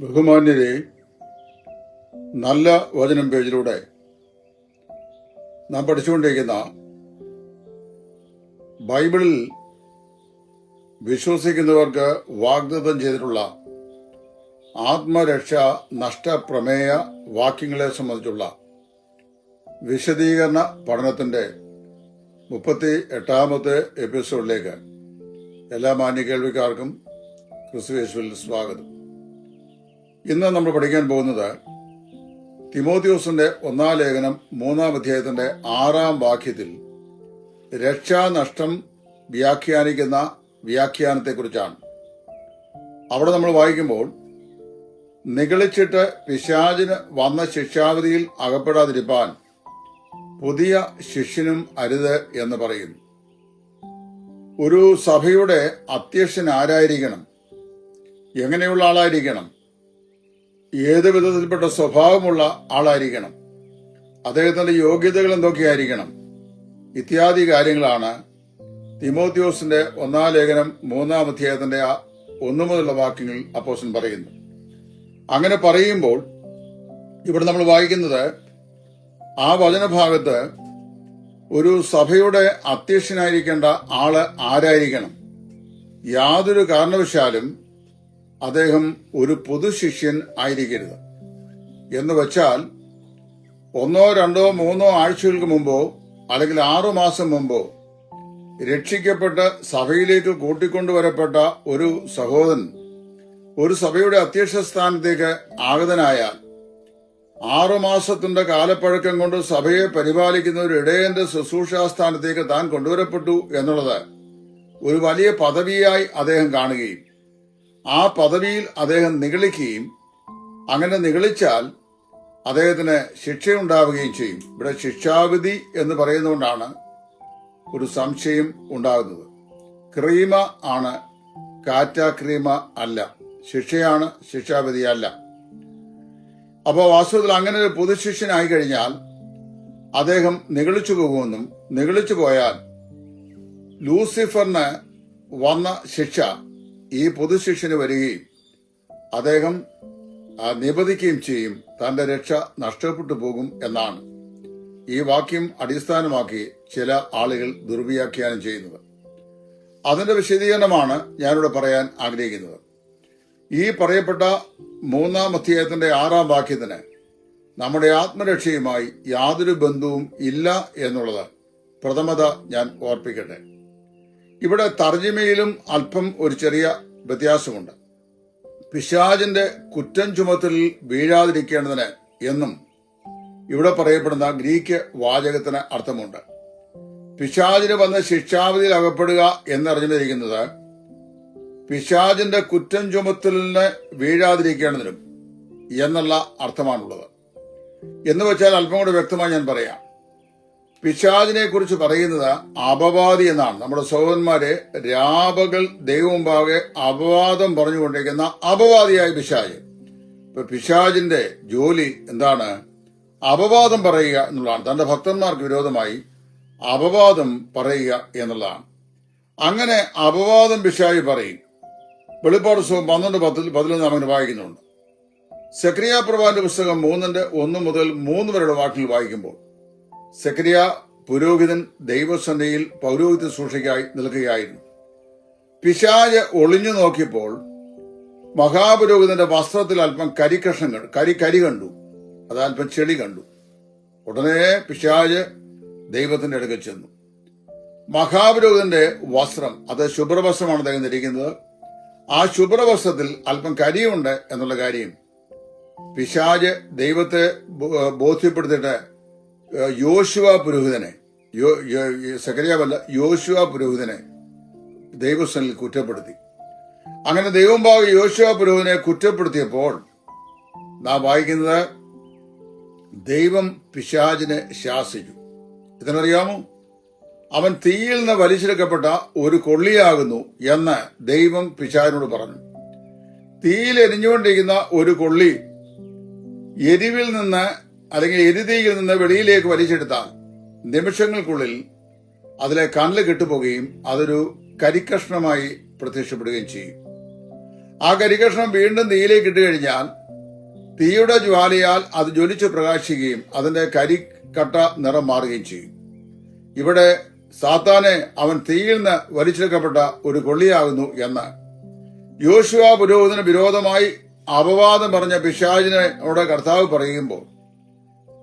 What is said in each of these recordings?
ബഹുമാന്യരെ, നല്ല വചനം പേജിലൂടെ നാം പഠിച്ചുകൊണ്ടിരിക്കുന്ന ബൈബിളിൽ വിശ്വസിക്കുന്നവർക്ക് വാഗ്ദത്തം ചെയ്തിട്ടുള്ള ആത്മരക്ഷ നഷ്ടപ്രമേയ വാക്യങ്ങളെ സംബന്ധിച്ചുള്ള വിശദീകരണ പഠനത്തിന്റെ 38ാമത്തെ എപ്പിസോഡിലേക്ക് എല്ലാ മാന്യ കേൾവിക്കാർക്കും ക്രിസ്തുയേശുവിൽ സ്വാഗതം. ഇന്ന് നമ്മൾ പഠിക്കാൻ പോകുന്നത് തിമോത്തിയോസിന്റെ 1-ാം ലേഖനം 3-ാം അധ്യായത്തിന്റെ 6-ാം വാക്യത്തിൽ രക്ഷാനഷ്ടം വ്യാഖ്യാനിക്കുന്ന വ്യാഖ്യാനത്തെക്കുറിച്ചാണ്. അവിടെ നമ്മൾ വായിക്കുമ്പോൾ, നിഗളിച്ചിട്ട് പിശാചിന് വന്ന ശിക്ഷാവിധിയിൽ അകപ്പെടാതിരിപ്പാൻ പുതിയ ശിഷ്യനും അരുത് എന്ന് പറയുന്നു. ഒരു സഭയുടെ അധ്യക്ഷൻ ആരായിരിക്കണം? എങ്ങനെയുള്ള ആളായിരിക്കണം? ഏത് വിധത്തിൽപ്പെട്ട സ്വഭാവമുള്ള ആളായിരിക്കണം? അദ്ദേഹത്തിന്റെ യോഗ്യതകൾ എന്തൊക്കെയായിരിക്കണം? ഇത്യാദി കാര്യങ്ങളാണ് തിമോത്തിയോസിന്റെ 1-ാം ലേഖനം 3-ാം അധ്യായത്തിന്റെ 1 മുതലുള്ള വാക്യങ്ങളിൽ അപ്പോസ്തലൻ പറയുന്നു. അങ്ങനെ പറയുമ്പോൾ ഇവിടെ നമ്മൾ വായിക്കുന്നത്, ആ വചനഭാഗത്ത് ഒരു സഭയുടെ അധ്യക്ഷനായിരിക്കേണ്ട ആള് ആരായിരിക്കണം? യാതൊരു കാരണവശാലും അദ്ദേഹം ഒരു പൊതുശിഷ്യൻ ആയിരിക്കരുത്. എന്ന് വെച്ചാൽ 1, 2, 3 ആഴ്ചകൾക്ക് മുമ്പോ അല്ലെങ്കിൽ 6 മാസം മുമ്പോ രക്ഷിക്കപ്പെട്ട് സഭയിലേക്ക് കൂട്ടിക്കൊണ്ടുവരപ്പെട്ട ഒരു സഹോദരൻ ഒരു സഭയുടെ അധ്യക്ഷ സ്ഥാനത്തേക്ക് ആഗതനായാൽ 6 മാസത്തിന്റെ കാലപ്പഴക്കം കൊണ്ട് സഭയെ പരിപാലിക്കുന്ന ഒരു ഇടയന്റെ ശുശ്രൂഷാസ്ഥാനത്തേക്ക് താൻ കൊണ്ടുവരപ്പെട്ടു എന്നുള്ളത് ഒരു വലിയ പദവിയായി അദ്ദേഹം കാണുകയും ആ പദവിയിൽ അദ്ദേഹം നിഗളിക്കുകയും അങ്ങനെ നിഗളിച്ചാൽ അദ്ദേഹത്തിന് ശിക്ഷയുണ്ടാവുകയും ചെയ്യും. ഇവിടെ ശിക്ഷാവിധി എന്ന് പറയുന്നതുകൊണ്ടാണ് ഒരു സംശയം ഉണ്ടാകുന്നത്. ക്രീമ ആണ്, കാറ്റ ക്രീമ അല്ല. ശിക്ഷയാണ്, ശിക്ഷാവിധി അല്ല. അപ്പോൾ വാസ്തവത്തിൽ അങ്ങനെ ഒരു പൊതുശിഷ്യനായി കഴിഞ്ഞാൽ അദ്ദേഹം നിഗളിച്ചു പോകുമെന്നും, നിഗളിച്ചു പോയാൽ ലൂസിഫറിന് വന്ന ശിക്ഷ ഈ പൊതുശിഷ്യന് വരികയും അദ്ദേഹം നിബന്ധിക്കുകയും ചെയ്യും. തന്റെ രക്ഷ നഷ്ടപ്പെട്ടു പോകും എന്നാണ് ഈ വാക്യം അടിസ്ഥാനമാക്കി ചില ആളുകൾ ദുർവ്യാഖ്യാനം ചെയ്യുന്നത്. അതിന്റെ വിശദീകരണമാണ് ഞാനിവിടെ പറയാൻ ആഗ്രഹിക്കുന്നത്. ഈ പറയപ്പെട്ട 3-ാം അധ്യായത്തിന്റെ 6-ാം വാക്യത്തിന് നമ്മുടെ ആത്മരക്ഷയുമായി യാതൊരു ബന്ധവും ഇല്ല എന്നുള്ളത് പ്രഥമത ഞാൻ ഓർപ്പിക്കട്ടെ. ഇവിടെ തർജിമയിലും അല്പം ഒരു ചെറിയ വ്യത്യാസമുണ്ട്. പിശാചിന്റെ കുറ്റം ചുമത്തലിൽ വീഴാതിരിക്കേണ്ടതിന് എന്നും ഇവിടെ പറയപ്പെടുന്ന ഗ്രീക്ക് വാചകത്തിന് അർത്ഥമുണ്ട്. പിശാചിന് വന്ന ശിക്ഷാവിധിയിൽ അകപ്പെടുക എന്നറിഞ്ഞിരിക്കുന്നത് പിശാചിന്റെ കുറ്റം ചുമത്തലിന് വീഴാതിരിക്കേണ്ടതിനും എന്നുള്ള അർത്ഥമാണുള്ളത്. എന്ന് വെച്ചാൽ അല്പം കൂടെ വ്യക്തമായി ഞാൻ പറയാം. പിശാചിനെ കുറിച്ച് പറയുന്നത് അപവാദി എന്നാണ്. നമ്മുടെ സഹോദരന്മാരെ രാപകൽ ദൈവമുമ്പാകെ അപവാദം പറഞ്ഞുകൊണ്ടിരിക്കുന്ന അപവാദിയായ പിശാച്. ഇപ്പൊ പിശാചിന്റെ ജോലി എന്താണ്? അപവാദം പറയുക എന്നുള്ളതാണ്. തന്റെ ഭക്തന്മാർക്ക് വിരോധമായി അപവാദം പറയുക എന്നുള്ളതാണ്. അങ്ങനെ അപവാദം പിശാച് പറയും. വെളിപ്പാട് പുസ്തകം 12:10 നാം അങ്ങനെ വായിക്കുന്നുണ്ട്. സെക്കരിയ പ്രവാചകന്റെ പുസ്തകം 3:1 മുതൽ 3 വരെയുള്ള വാക്യങ്ങൾ വായിക്കുമ്പോൾ, സെക്കരിയ പുരോഹിതൻ ദൈവസന്നിധിയിൽ പൗരോഹിത്യ ശുശ്രൂഷയ്ക്കായി നിൽക്കുകയായിരുന്നു. പിശാച് ഒളിഞ്ഞു നോക്കിയപ്പോൾ മഹാപുരോഹിതന്റെ വസ്ത്രത്തിൽ അല്പം കരി കണ്ടു. അത് അല്പം ചെളി കണ്ടു. ഉടനെ പിശാച് ദൈവത്തിന്റെ അടുക്കൽ ചെന്നു. മഹാപുരോഹിതന്റെ വസ്ത്രം, അത് ശുഭ്രവസ്ത്രമാണ് അദ്ദേഹം ധരിക്കുന്നത്. ആ ശുഭ്രവസ്ത്രത്തിൽ അല്പം കരിയുണ്ട് എന്നുള്ള കാര്യം പിശാച് ദൈവത്തെ ബോധ്യപ്പെടുത്തിയിട്ട് യോശുവ പുരോഹിതനെ, സെക്കരിയാവല്ല, യോശുവ പുരോഹിതനെ ദൈവസന്നിധിയിൽ കുറ്റപ്പെടുത്തി. അങ്ങനെ ദൈവമുമ്പാകെ യോശുവ പുരോഹിതനെ കുറ്റപ്പെടുത്തിയപ്പോൾ നാം വായിക്കുന്നത്, ദൈവം പിശാചിനെ ശാസിച്ചു. ഇതിനറിയാമോ? അവൻ തീയിൽ നിന്ന് വലിച്ചെടുക്കപ്പെട്ട ഒരു കൊള്ളിയാകുന്നു എന്ന് ദൈവം പിശാചിനോട് പറഞ്ഞു. തീയിൽ എരിഞ്ഞുകൊണ്ടിരിക്കുന്ന ഒരു കൊള്ളി എരിവിൽ നിന്ന് അല്ലെങ്കിൽ എരുതിയിൽ നിന്ന് വെളിയിലേക്ക് വലിച്ചെടുത്താൽ നിമിഷങ്ങൾക്കുള്ളിൽ അതിലെ കനല് കെട്ടുപോകുകയും അതൊരു കരിക്കഷ്ണമായി പ്രത്യക്ഷപ്പെടുകയും ചെയ്യും. ആ കരികഷ്ണം വീണ്ടും തീയിലേക്ക് ഇട്ട് കഴിഞ്ഞാൽ തീയുടെ ജ്വാലയാൽ അത് ജ്വലിച്ച് പ്രകാശിക്കുകയും അതിന്റെ കരിക്കട്ട നിറം മാറുകയും ചെയ്യും. ഇവിടെ സാത്താനെ അവൻ തീയിൽ നിന്ന് വലിച്ചെടുക്കപ്പെട്ട ഒരു കൊള്ളിയാകുന്നു എന്ന് യോശുവ പുരോഹിതന് വിരോധമായി അപവാദം പറഞ്ഞ പിശാചിനോട് കർത്താവ് പറയുമ്പോൾ,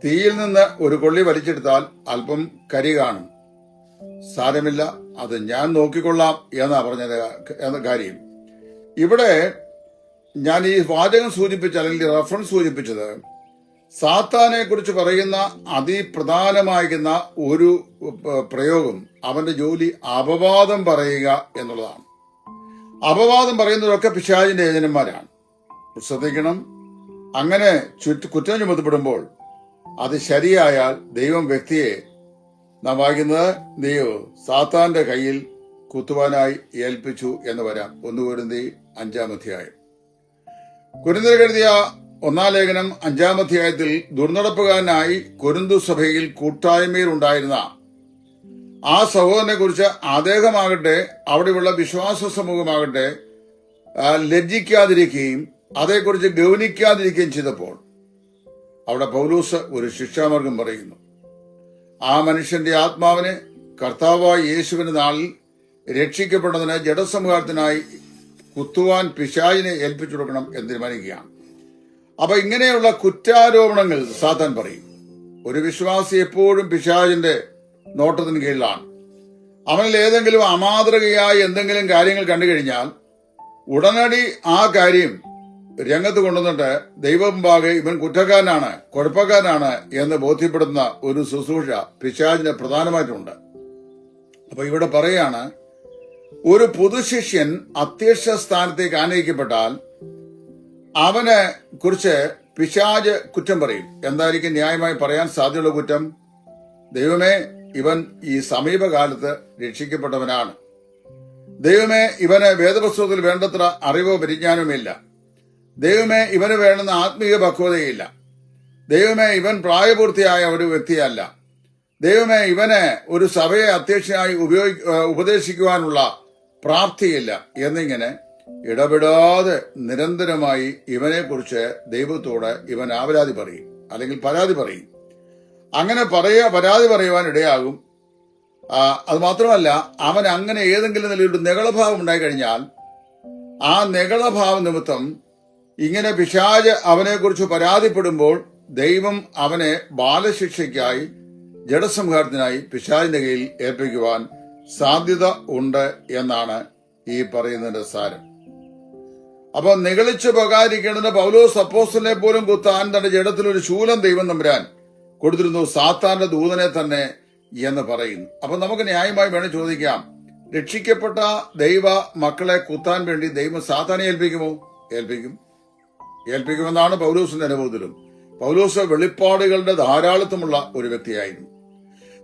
തീയിൽ നിന്ന് ഒരു കൊള്ളി വലിച്ചെടുത്താൽ അല്പം കരി കാണും, സാരമില്ല, അത് ഞാൻ നോക്കിക്കൊള്ളാം എന്നാ പറഞ്ഞത് എന്ന കാര്യം. ഇവിടെ ഞാൻ ഈ വാചകം സൂചിപ്പിച്ച അല്ലെങ്കിൽ റഫറൻസ് സൂചിപ്പിച്ചത് സാത്താനെ കുറിച്ച് പറയുന്ന അതിപ്രധാനമായിരുന്ന ഒരു പ്രയോഗം അവന്റെ ജോലി അപവാദം പറയുക എന്നുള്ളതാണ്. അപവാദം പറയുന്നവരൊക്കെ പിശാചിന്റെ ഏജന്മാരാണ്. ശ്രദ്ധിക്കണം, അങ്ങനെ കുറ്റം ചുമത്തപ്പെടുമ്പോൾ അത് ശരിയായാൽ ദൈവം വ്യക്തിയെ നാം വായിക്കുന്നത് ദൈവം സാത്താന്റെ കയ്യിൽ കുത്തുവാനായി ഏൽപ്പിച്ചു എന്ന് വരാം. 1 കൊരിന്ത്യർ 5-ാം അധ്യായം. കൊരിന്ത്യർക്ക് എഴുതിയ 1-ാം ലേഖനം 5-ാം അധ്യായത്തിൽ ദുർനടപ്പുകാരനായി കൊരിന്തു സഭയിൽ കൂട്ടായ്മയിൽ ഉണ്ടായിരുന്ന ആ സഹോദരനെ കുറിച്ച് അദ്ദേഹമാകട്ടെ അവിടെയുള്ള വിശ്വാസ സമൂഹമാകട്ടെ ലജ്ജിക്കാതിരിക്കുകയും അതേക്കുറിച്ച് ഗൗനിക്കാതിരിക്കുകയും ചെയ്തപ്പോൾ അവിടെ പൗലോസ് ഒരു ശിക്ഷാമാർഗം പറയുന്നു. ആ മനുഷ്യന്റെ ആത്മാവിനെ കർത്താവായ യേശുവിന്റെ നാളിൽ രക്ഷിക്കപ്പെടുന്നതിന് ജഡസമൂഹത്തിനായി കുത്തുവാൻ പിശാചിനെ ഏൽപ്പിച്ചു കൊടുക്കണം എന്ന് തീരുമാനിക്കുകയാണ്. അപ്പൊ ഇങ്ങനെയുള്ള കുറ്റാരോപണങ്ങൾ സാത്താൻ പറയും. ഒരു വിശ്വാസി എപ്പോഴും പിശാചിന്റെ നോട്ടത്തിന് കീഴിലാണ്. അവനിൽ ഏതെങ്കിലും അമാതൃകയായ എന്തെങ്കിലും കാര്യങ്ങൾ കണ്ടു കഴിഞ്ഞാൽ ഉടനടി ആ കാര്യം രംഗത്ത് കൊണ്ടുവന്നിട്ട് ദൈവമുമ്പാകെ ഇവൻ കുറ്റക്കാരനാണ്, കുഴപ്പക്കാരനാണ് എന്ന് ബോധ്യപ്പെടുന്ന ഒരു ശുശ്രൂഷ പിശാചിന് പ്രധാനമായിട്ടുണ്ട്. അപ്പൊ ഇവിടെ പറയാണ്, ഒരു പുതുശിഷ്യൻ അധ്യക്ഷ സ്ഥാനത്തേക്ക് ആനയിക്കപ്പെട്ടാൽ അവനെ കുറിച്ച് പിശാച് കുറ്റം പറയും. എന്തായിരിക്കും ന്യായമായി പറയാൻ സാധ്യതയുള്ള കുറ്റം? ദൈവമേ, ഇവൻ ഈ സമീപകാലത്ത് രക്ഷിക്കപ്പെട്ടവനാണ്. ദൈവമേ, ഇവന് വേദപുസ്തകത്തിൽ വേണ്ടത്ര അറിവോ പരിജ്ഞാനവുമില്ല. ദൈവമേ, ഇവന് വേണ്ടുന്ന ആത്മീയ പക്വതയില്ല. ദൈവമേ, ഇവൻ പ്രായപൂർത്തിയായ ഒരു വ്യക്തിയല്ല. ദൈവമേ, ഇവന് ഒരു സഭയെ അധ്യക്ഷനായി ഉപദേശിക്കുവാനുള്ള പ്രാപ്തിയില്ല എന്നിങ്ങനെ ഇടപെടാതെ നിരന്തരമായി ഇവനെക്കുറിച്ച് ദൈവത്തോട് ഇവൻ ആവലാതി പറയും, അല്ലെങ്കിൽ പരാതി പറയും. അങ്ങനെ പരാതി പറയുവാൻ ഇടയാകും. അത് മാത്രമല്ല, അവൻ അങ്ങനെ ഏതെങ്കിലും നിലയിൽ നെഗളഭാവം ഉണ്ടായി കഴിഞ്ഞാൽ ആ നെഗളഭാവം നിമിത്തം ഇങ്ങനെ പിശാച് അവനെക്കുറിച്ച് പരാതിപ്പെടുമ്പോൾ ദൈവം അവനെ ബാലശിക്ഷയ്ക്കായി ജഡസംഹാരത്തിനായി പിശാചിന്റെ കയ്യിൽ ഏൽപ്പിക്കുവാൻ സാധ്യത ഉണ്ട് എന്നാണ് ഈ പറയുന്നതിന്റെ സാരം. അപ്പൊ നിഗളിച്ചു പോകാതിരിക്കേണ്ടതിന് പൗലോസ് അപ്പോസ്തലനെ പോലും കുത്താൻ തന്റെ ജഡത്തിൽ ഒരു ശൂലം ദൈവം തമ്പുരാൻ കൊടുത്തിരുന്നു, സാത്താന്റെ ദൂതനെ തന്നെ എന്ന് പറയുന്നു. അപ്പൊ നമുക്ക് ന്യായമായി വേണം ചോദിക്കാം, രക്ഷിക്കപ്പെട്ട ദൈവ മക്കളെ കുത്താൻ വേണ്ടി ദൈവം സാത്താനെ ഏൽപ്പിക്കുമോ? ഏൽപ്പിക്കുമെന്നാണ് പൗലോസിന്റെ അനുഭവത്തിലും. പൗലോസ് വെളിപ്പാടുകളുടെ ധാരാളിത്തമുള്ള ഒരു വ്യക്തിയായിരുന്നു.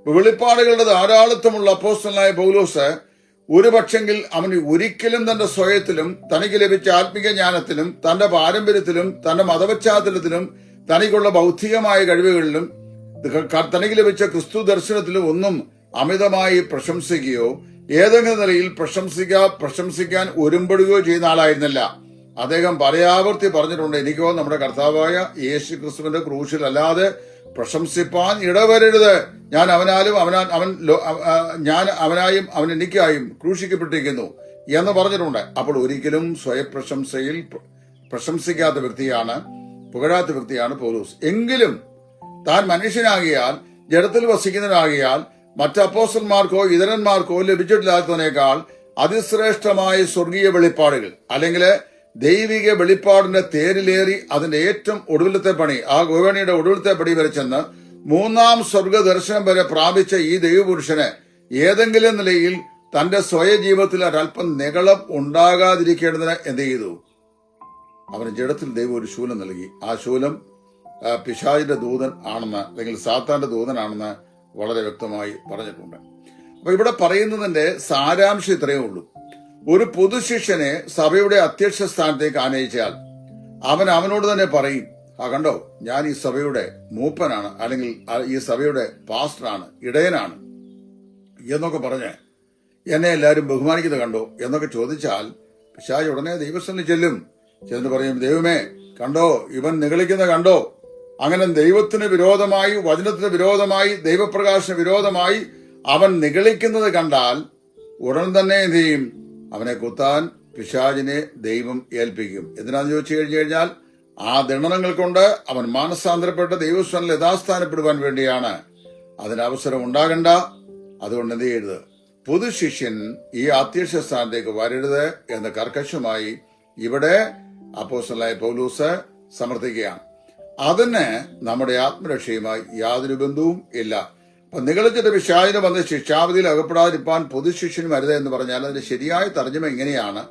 വെളിപ്പാടുകളുടെ ധാരാളിത്തമുള്ള അപ്പോസ്തലനായ പൗലോസ് ഒരു പക്ഷെങ്കിൽ അവന് ഒരിക്കലും തന്റെ സ്വയത്തിലും തനിക്ക് ലഭിച്ച ആത്മീയ ജ്ഞാനത്തിലും തന്റെ പാരമ്പര്യത്തിലും തന്റെ മതപശ്ചാത്തലത്തിലും തനിക്കുള്ള ബൗദ്ധികമായ കഴിവുകളിലും തനിക്ക് ലഭിച്ച ക്രിസ്തു ദർശനത്തിലും ഒന്നും അമിതമായി പ്രശംസിക്കുകയോ ഏതെങ്കിലും നിലയിൽ പ്രശംസിക്കാൻ ഒരുമ്പെടുകയോ ചെയ്യുന്ന ആളായിരുന്നില്ല. അദ്ദേഹം പലയാവർത്തി പറഞ്ഞിട്ടുണ്ട്, എനിക്കോ നമ്മുടെ കർത്താവായ യേശു ക്രിസ്തുവിന്റെ ക്രൂശിൽ അല്ലാതെ പ്രശംസിപ്പാൻ ഇടവരരുത്. ഞാൻ അവനായും അവൻ എനിക്കായും ക്രൂശിക്കപ്പെട്ടിരിക്കുന്നു എന്ന് പറഞ്ഞിട്ടുണ്ട്. അപ്പോൾ ഒരിക്കലും സ്വയപ്രശംസയിൽ പ്രശംസിക്കാത്ത വ്യക്തിയാണ്, പുകഴാത്ത വ്യക്തിയാണ് പൗലോസ്. എങ്കിലും താൻ മനുഷ്യനാകിയാൽ, ജഡത്തിൽ വസിക്കുന്നവനാകിയാൽ, മറ്റ് അപ്പോസ്തലന്മാർക്കോ ഇതരന്മാർക്കോ ലഭിച്ചിട്ടില്ലാത്തതിനേക്കാൾ അതിശ്രേഷ്ഠമായ സ്വർഗീയ വെളിപ്പാടുകൾ അല്ലെങ്കിൽ ദൈവിക വെളിപ്പാടിന്റെ തേരിലേറി അതിന്റെ ഏറ്റവും ഒടുവിലത്തെ പണി, ആ ഗോവണിയുടെ ഒടുവിലത്തെ പടി വരെ ചെന്ന് 3-ാം സ്വർഗ ദർശനം വരെ പ്രാപിച്ച ഈ ദൈവപുരുഷന് ഏതെങ്കിലും നിലയിൽ തന്റെ സ്വയജീവിതത്തിൽ ഒരല്പം നിഗളം ഉണ്ടാകാതിരിക്കേണ്ടതിന് എന്ത് ചെയ്തു? അവന് ജഡത്തിൽ ദൈവം ഒരു ശൂലം നൽകി. ആ ശൂലം പിശാചിന്റെ ദൂതൻ ആണെന്ന് അല്ലെങ്കിൽ സാത്താന്റെ ദൂതനാണെന്ന് വളരെ വ്യക്തമായി പറഞ്ഞിട്ടുണ്ട്. അപ്പൊ ഇവിടെ പറയുന്നതിന്റെ സാരാംശം ഇത്രയേ ഉള്ളൂ. ഒരു പൊതുശിഷ്യനെ സഭയുടെ അധ്യക്ഷ സ്ഥാനത്തേക്ക് ആനയിച്ചാൽ അവനോട് തന്നെ പറയും, കണ്ടോ, ഞാൻ ഈ സഭയുടെ മൂപ്പനാണ്, അല്ലെങ്കിൽ ഈ സഭയുടെ പാസ്റ്ററാണ്, ഇടയനാണ് എന്നൊക്കെ പറഞ്ഞ് എന്നെ എല്ലാവരും ബഹുമാനിക്കുന്നത് കണ്ടോ എന്നൊക്കെ ചോദിച്ചാൽ പിശാച് ഉടനെ ദൈവസന്നിധി ചെന്ന് പറയും, ദൈവമേ കണ്ടോ, ഇവൻ നിഗളിക്കുന്ന കണ്ടോ. അങ്ങനെ ദൈവത്തിന് വിരോധമായി, വചനത്തിന് വിരോധമായി, ദൈവപ്രകാശത്തിന് വിരോധമായി അവൻ നിഗളിക്കുന്നത് കണ്ടാൽ ഉടൻ തന്നെ എന്ത് ചെയ്യും? അവനെ കുത്താൻ പിശാചിനെ ദൈവം ഏൽപ്പിക്കും. എന്തിനാന്ന് ചോദിച്ചു കഴിഞ്ഞാൽ ആ ദണ്ഡനങ്ങൾ കൊണ്ട് അവൻ മാനസാന്തരപ്പെട്ട് ദൈവസ്ഥാനിൽ യഥാസ്ഥാനപ്പെടുവാൻ വേണ്ടിയാണ്. അതിന് അവസരം ഉണ്ടാകണ്ട. അതുകൊണ്ട് എന്ത് ചെയ്യരുത്? പുതുശിഷ്യൻ ഈ അധ്യക്ഷ സ്ഥാനത്തേക്ക് വരരുത് എന്ന് കർക്കശമായി ഇവിടെ അപ്പോസ്തലനായ പൗലോസ് സമർത്ഥിക്കുകയാണ്. അതിന് നമ്മുടെ ആത്മരക്ഷയുമായി യാതൊരു ബന്ധവും ഇല്ല. അപ്പൊ നിഗളിച്ചിട്ട് പിശാചിന് വന്ന് ശിക്ഷാവിധിയിൽ അകപ്പെടാതിരിപ്പാൻ പൊതുശിഷ്യനും അരുത് എന്ന് പറഞ്ഞാൽ അതിന്റെ ശരിയായ തർജ്ജമ ഇങ്ങനെയാണ്: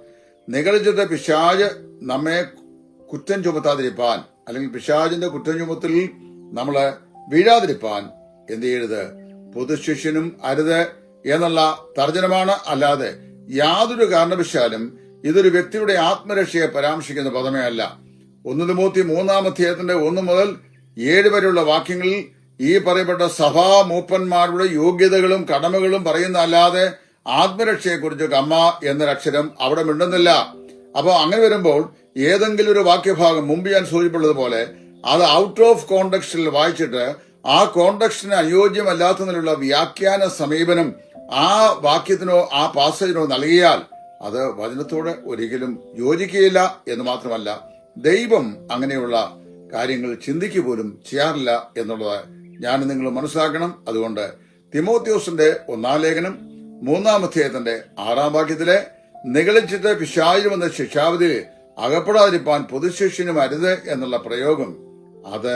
നിഗളിച്ചിട്ട് പിശാച് നമ്മെ കുറ്റം ചുമത്താതിരിപ്പാൻ, അല്ലെങ്കിൽ പിശാചിന്റെ കുറ്റം ചുമത്തിൽ നമ്മള് വീഴാതിരിപ്പാൻ എന്ത് ചെയ്യരുത്? പൊതുശിഷ്യനും അരുത് എന്നുള്ള തർജ്ജനമാണ്. അല്ലാതെ യാതൊരു കാരണവശാലും ഇതൊരു വ്യക്തിയുടെ ആത്മരക്ഷയെ പരാമർശിക്കുന്ന പദമേ അല്ല. 1 തിമോത്തി 3-ാം അധ്യായത്തിന്റെ 1 മുതൽ 7 വരെയുള്ള വാക്യങ്ങളിൽ ഈ പറയപ്പെട്ട സഭാ മൂപ്പന്മാരുടെ യോഗ്യതകളും കടമകളും പറയുന്ന അല്ലാതെ ആത്മരക്ഷയെക്കുറിച്ച് കമ്മ എന്നൊരക്ഷരം അവിടെ മിണ്ടുന്നില്ല. അപ്പൊ അങ്ങനെ വരുമ്പോൾ ഏതെങ്കിലും ഒരു വാക്യഭാഗം മുമ്പ് ഞാൻ സൂചിപ്പിച്ചതുപോലെ അത് ഔട്ട് ഓഫ് കോണ്ടെക്സ്റ്റിൽ വായിച്ചിട്ട് ആ കോണ്ടെക്സ്റ്റിന് അനുയോജ്യമല്ലാത്തതിനുള്ള വ്യാഖ്യാന സമീപനം ആ വാക്യത്തിനോ ആ പാസേജിനോ നൽകിയാൽ അത് വചനത്തോട് ഒരിക്കലും യോജിക്കുകയില്ല എന്ന് മാത്രമല്ല, ദൈവം അങ്ങനെയുള്ള കാര്യങ്ങൾ ചിന്തിക്കുക പോലും ചെയ്യാറില്ല എന്നുള്ളത് ഞാൻ നിങ്ങൾ മനസ്സിലാക്കണം. അതുകൊണ്ട് തിമോത്തിയോസിന്റെ 1-ാം ലേഖനം 3-ാം അധ്യായത്തിന്റെ 6-ാം വാക്യത്തിലെ നിഗളിച്ചിട്ട് പിശാചുമെന്ന ശിക്ഷാവിധിയിൽ അകപ്പെടാതിരിപ്പാൻ പൊതുശിഷ്യനും അരുത് എന്നുള്ള പ്രയോഗം അത്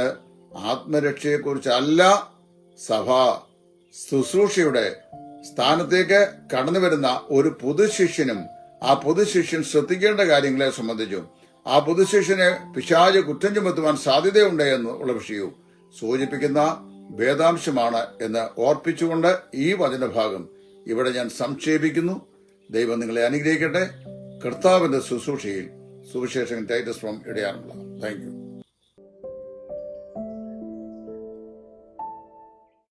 ആത്മരക്ഷയെക്കുറിച്ചല്ല, സഭാ ശുശ്രൂഷയുടെ സ്ഥാനത്തേക്ക് കടന്നു വരുന്ന ഒരു പൊതുശിഷ്യനും ആ പൊതുശിഷ്യൻ ശ്രദ്ധിക്കേണ്ട കാര്യങ്ങളെ സംബന്ധിച്ചും ആ പൊതുശിഷ്യനെ പിശാച് കുറ്റം ചുമത്തുവാൻ സാധ്യതയുണ്ട് എന്നുള്ള വിഷയവും സൂചിപ്പിക്കുന്ന വേദാംശമാണ് എന്ന് ഓർപ്പിച്ചുകൊണ്ട് ഈ വചനഭാഗം ഇവിടെ ഞാൻ സംക്ഷേപിക്കുന്നു. ദൈവം നിങ്ങളെ അനുഗ്രഹിക്കട്ടെ. കർത്താവിന്റെ ശുശ്രൂഷയിൽ സുവിശേഷകൻ ടൈറ്റസ് ഫ്രോം ഇടയാറുള്ള. Thank U.